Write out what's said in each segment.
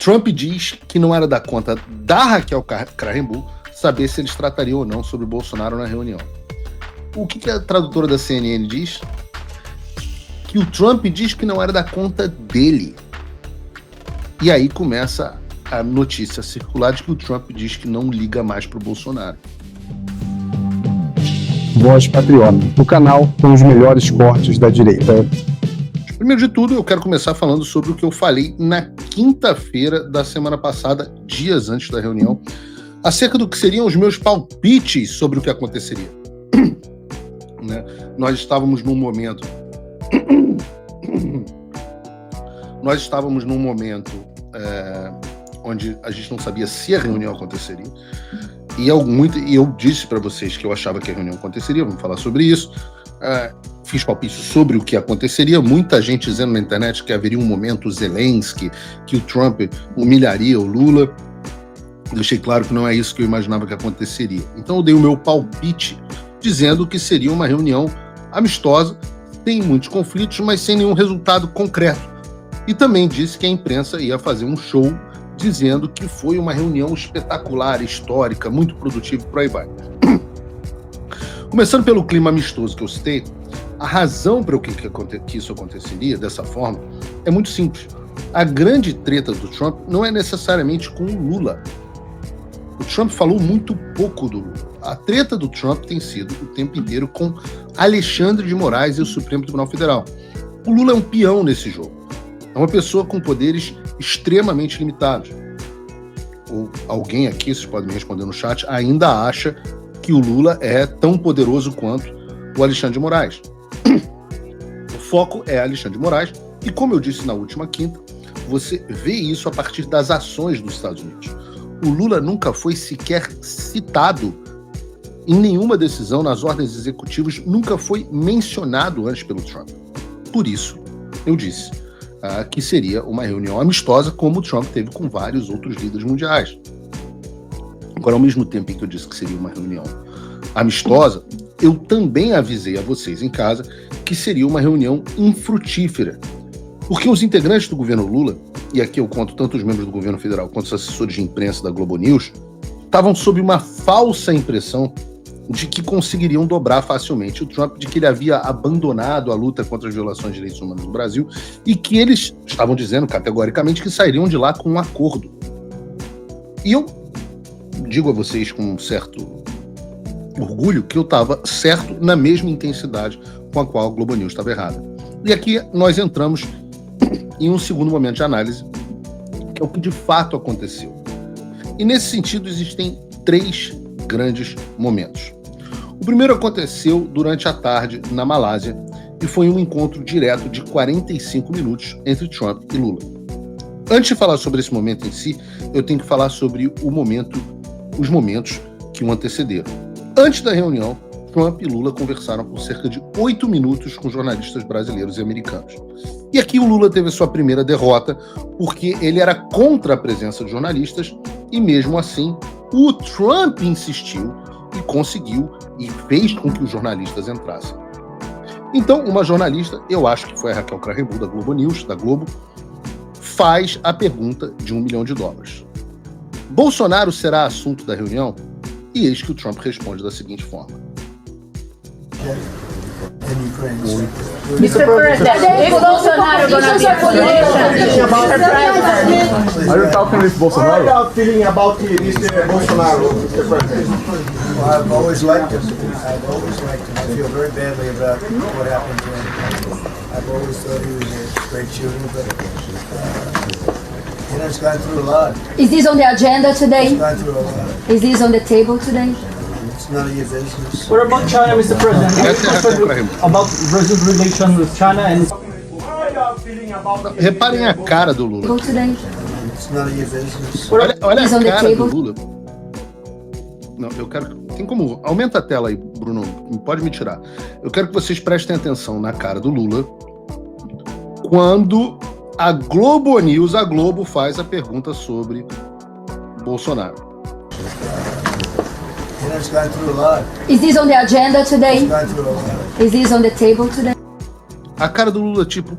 Trump diz que não era da conta da Raquel Krahenbuhl saber se eles tratariam ou não sobre Bolsonaro na reunião. O que a tradutora da CNN diz? Que o Trump diz que não era da conta dele. E aí começa a notícia circular de que o Trump diz que não liga mais pro Bolsonaro. Voz Patriota, o canal com os melhores cortes da direita. Primeiro de tudo, eu quero começar falando sobre o que eu falei na quinta-feira da semana passada, dias antes da reunião, acerca do que seriam os meus palpites sobre o que aconteceria. Né? Nós estávamos num momento onde a gente não sabia se a reunião aconteceria. E eu disse para vocês que eu achava que a reunião aconteceria, vamos falar sobre isso. Fiz palpites sobre o que aconteceria. Muita gente dizendo na internet que haveria um momento Zelensky, que o Trump humilharia o Lula. Deixei claro que não é isso que eu imaginava que aconteceria. Então eu dei o meu palpite dizendo que seria uma reunião amistosa, sem muitos conflitos, mas sem nenhum resultado concreto. E também disse que a imprensa ia fazer um show dizendo que foi uma reunião espetacular, histórica, muito produtiva, por aí vai. Começando pelo clima amistoso que eu citei, a razão para que isso aconteceria dessa forma é muito simples. A grande treta do Trump não é necessariamente com o Lula. O Trump falou muito pouco do Lula. A treta do Trump tem sido o tempo inteiro com Alexandre de Moraes e o Supremo Tribunal Federal. O Lula é um peão nesse jogo. É uma pessoa com poderes extremamente limitados. Ou alguém aqui, vocês podem me responder no chat, ainda acha que o Lula é tão poderoso quanto o Alexandre de Moraes. O foco é Alexandre de Moraes, e como eu disse na última quinta, você vê isso a partir das ações dos Estados Unidos. O Lula nunca foi sequer citado em nenhuma decisão nas ordens executivas, nunca foi mencionado antes pelo Trump. Por isso, eu disse que seria uma reunião amistosa, como o Trump teve com vários outros líderes mundiais. Agora, ao mesmo tempo em que eu disse que seria uma reunião amistosa, eu também avisei a vocês em casa que seria uma reunião infrutífera. Porque os integrantes do governo Lula, e aqui eu conto tanto os membros do governo federal quanto os assessores de imprensa da Globo News, estavam sob uma falsa impressão de que conseguiriam dobrar facilmente o Trump, de que ele havia abandonado a luta contra as violações de direitos humanos no Brasil e que eles estavam dizendo categoricamente que sairiam de lá com um acordo. E eu digo a vocês com um certo orgulho que eu estava certo na mesma intensidade com a qual a Globo News estava errada. E aqui nós entramos em um segundo momento de análise, que é o que de fato aconteceu. E nesse sentido existem três grandes momentos. O primeiro aconteceu durante a tarde na Malásia e foi um encontro direto de 45 minutos entre Trump e Lula. Antes de falar sobre esse momento em si, eu tenho que falar sobre os momentos que o antecederam. Antes da reunião, Trump e Lula conversaram por cerca de 8 minutos com jornalistas brasileiros e americanos. E aqui o Lula teve a sua primeira derrota, porque ele era contra a presença de jornalistas e, mesmo assim, o Trump insistiu e conseguiu e fez com que os jornalistas entrassem. Então, uma jornalista, eu acho que foi a Raquel Krahenbuhl, da Globo News, da Globo, faz a pergunta de $1 milhão. Bolsonaro será assunto da reunião? E eis que o Trump responde da seguinte forma. Mr. President, is Bolsonaro going to be a politician? Are you talking with Bolsonaro? How are you feeling about Mr. Bolsonaro, Mr. President? Well, I've always liked him. I feel very badly about what happened to him. I've always thought he was a great shooter, but he's gone through a lot. Is this on the agenda today? He's gone through a lot. Is this on the table today? It's none of your business. What about China, Mr. President? Essa é a Raquel Krahenbuhl. About Brazil's relation with China and How are you feeling about Reparem a cara do Lula. Go today. It's none of your business. Olha Is a on the cara do table? Lula. Não, eu quero... Tem como... Aumenta a tela aí, Bruno. Pode me tirar. Eu quero que vocês prestem atenção na cara do Lula quando a Globo News, a Globo, faz a pergunta sobre Bolsonaro. He's gone through a lot. Is this on the agenda today? He's gone through a lot. Is this on the table today? A cara do Lula, tipo,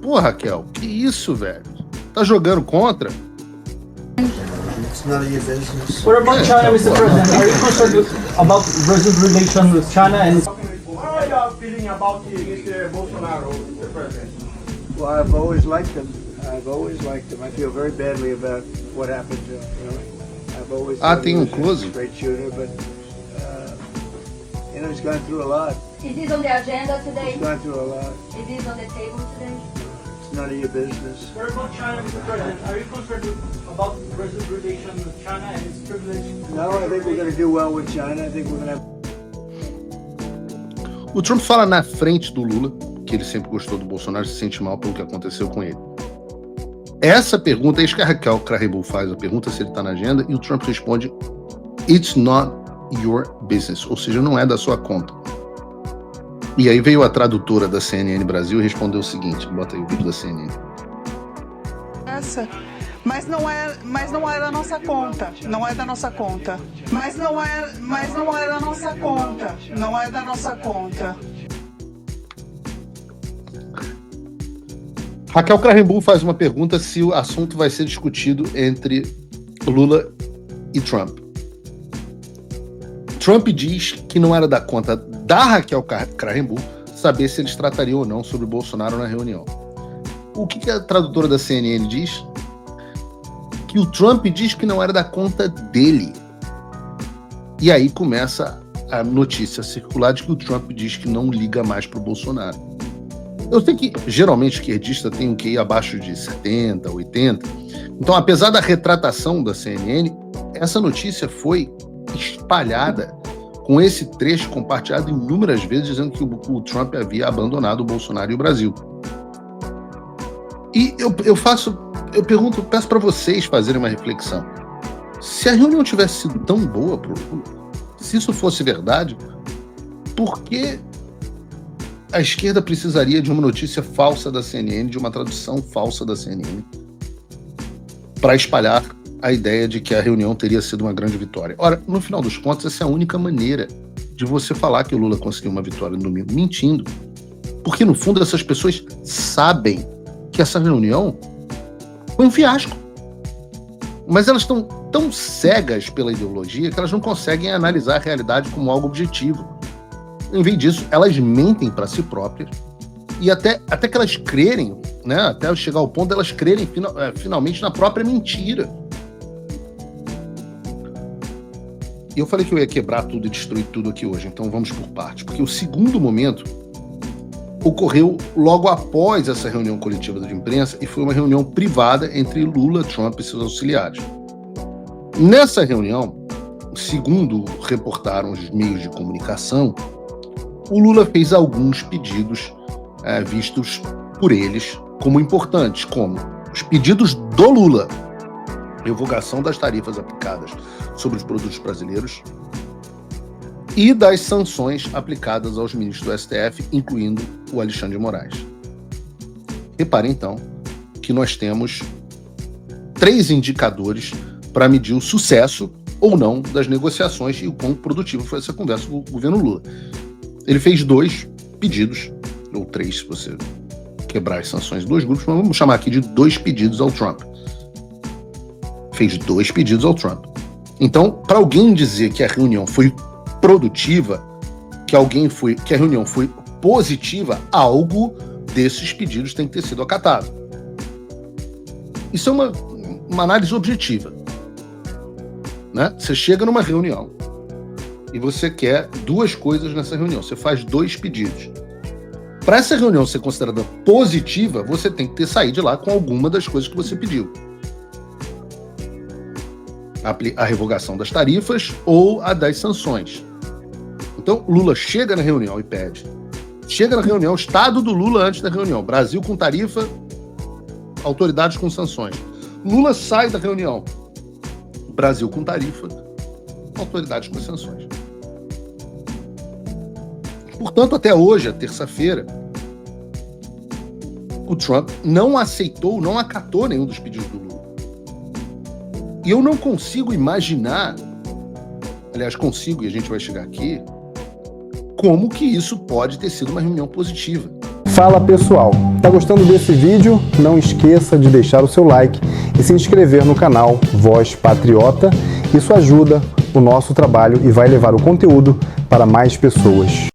pô, Raquel, que isso, velho? Tá jogando contra? It's none of your business. What about China, Mr. President? Are you concerned about Brazil's relation with China and? How are you feeling about Mr. Bolsonaro, Mr. President? Well, I've always liked him. I feel very badly about what happened to him. You know, I've always thought he was a great shooter, but you know, he's gone through a lot. Is this on the agenda today? He's gone through a lot. Is this on the table today? It's none of your business. What about China, Mr. President? Are you concerned about Brazil's relation with China and its privilege? No, I think we're going to do well with China. I think we're going to have. O Trump fala na frente do Lula que ele sempre gostou do Bolsonaro e se sente mal pelo que aconteceu com ele. Essa pergunta, é isso que a Raquel Krahenbuhl faz, a pergunta se ele está na agenda, e o Trump responde: It's not your business, ou seja, não é da sua conta. E aí veio a tradutora da CNN Brasil e respondeu o seguinte, bota aí o vídeo da CNN. Mas não é da nossa conta, não é da nossa conta. Mas não é da nossa conta, não é da nossa conta. Raquel Krahenbuhl faz uma pergunta se o assunto vai ser discutido entre Lula e Trump. Trump diz que não era da conta da Raquel Krahenbuhl saber se eles tratariam ou não sobre o Bolsonaro na reunião. O que a tradutora da CNN diz? Que o Trump diz que não era da conta dele. E aí começa a notícia circular de que o Trump diz que não liga mais para o Bolsonaro. Eu sei que, geralmente, esquerdista tem um QI abaixo de 70, 80. Então, apesar da retratação da CNN, essa notícia foi espalhada com esse trecho compartilhado inúmeras vezes, dizendo que o Trump havia abandonado o Bolsonaro e o Brasil. E eu peço para vocês fazerem uma reflexão. Se a reunião tivesse sido tão boa pro Lula, se isso fosse verdade, por que a esquerda precisaria de uma notícia falsa da CNN, de uma tradução falsa da CNN, para espalhar a ideia de que a reunião teria sido uma grande vitória? Ora, no final dos contos, essa é a única maneira de você falar que o Lula conseguiu uma vitória no domingo, mentindo. Porque, no fundo, essas pessoas sabem que essa reunião foi um fiasco. Mas elas estão tão cegas pela ideologia que elas não conseguem analisar a realidade como algo objetivo. Em vez disso, elas mentem para si próprias e até que elas crerem, né, até chegar ao ponto de elas crerem finalmente na própria mentira. E eu falei que eu ia quebrar tudo e destruir tudo aqui hoje, então vamos por partes, porque o segundo momento ocorreu logo após essa reunião coletiva de imprensa e foi uma reunião privada entre Lula, Trump e seus auxiliares. Nessa reunião, segundo reportaram os meios de comunicação, o Lula fez alguns pedidos vistos por eles como importantes, como os pedidos do Lula, revogação das tarifas aplicadas sobre os produtos brasileiros e das sanções aplicadas aos ministros do STF, incluindo o Alexandre de Moraes. Reparem, então, que nós temos 3 indicadores para medir o sucesso ou não das negociações e o quão produtivo foi essa conversa com o governo Lula. Ele fez 2 pedidos, ou 3, se você quebrar as sanções de 2 grupos, mas vamos chamar aqui de 2 pedidos ao Trump. Fez 2 pedidos ao Trump. Então, para alguém dizer que a reunião foi produtiva, que a reunião foi positiva, algo desses pedidos tem que ter sido acatado. Isso é uma análise objetiva, né? Você chega numa reunião e você quer 2 coisas nessa reunião. Você faz 2 pedidos. Para essa reunião ser considerada positiva, você tem que ter saído de lá com alguma das coisas que você pediu. A revogação das tarifas ou a das sanções. Então, Lula chega na reunião e pede. Chega na reunião, estado do Lula antes da reunião. Brasil com tarifa, autoridades com sanções. Lula sai da reunião. Brasil com tarifa, autoridades com sanções. Portanto, até hoje, a terça-feira, o Trump não aceitou, não acatou nenhum dos pedidos do Lula. E eu não consigo imaginar, aliás, consigo, e a gente vai chegar aqui, como que isso pode ter sido uma reunião positiva. Fala pessoal, tá gostando desse vídeo? Não esqueça de deixar o seu like e se inscrever no canal Voz Patriota. Isso ajuda o nosso trabalho e vai levar o conteúdo para mais pessoas.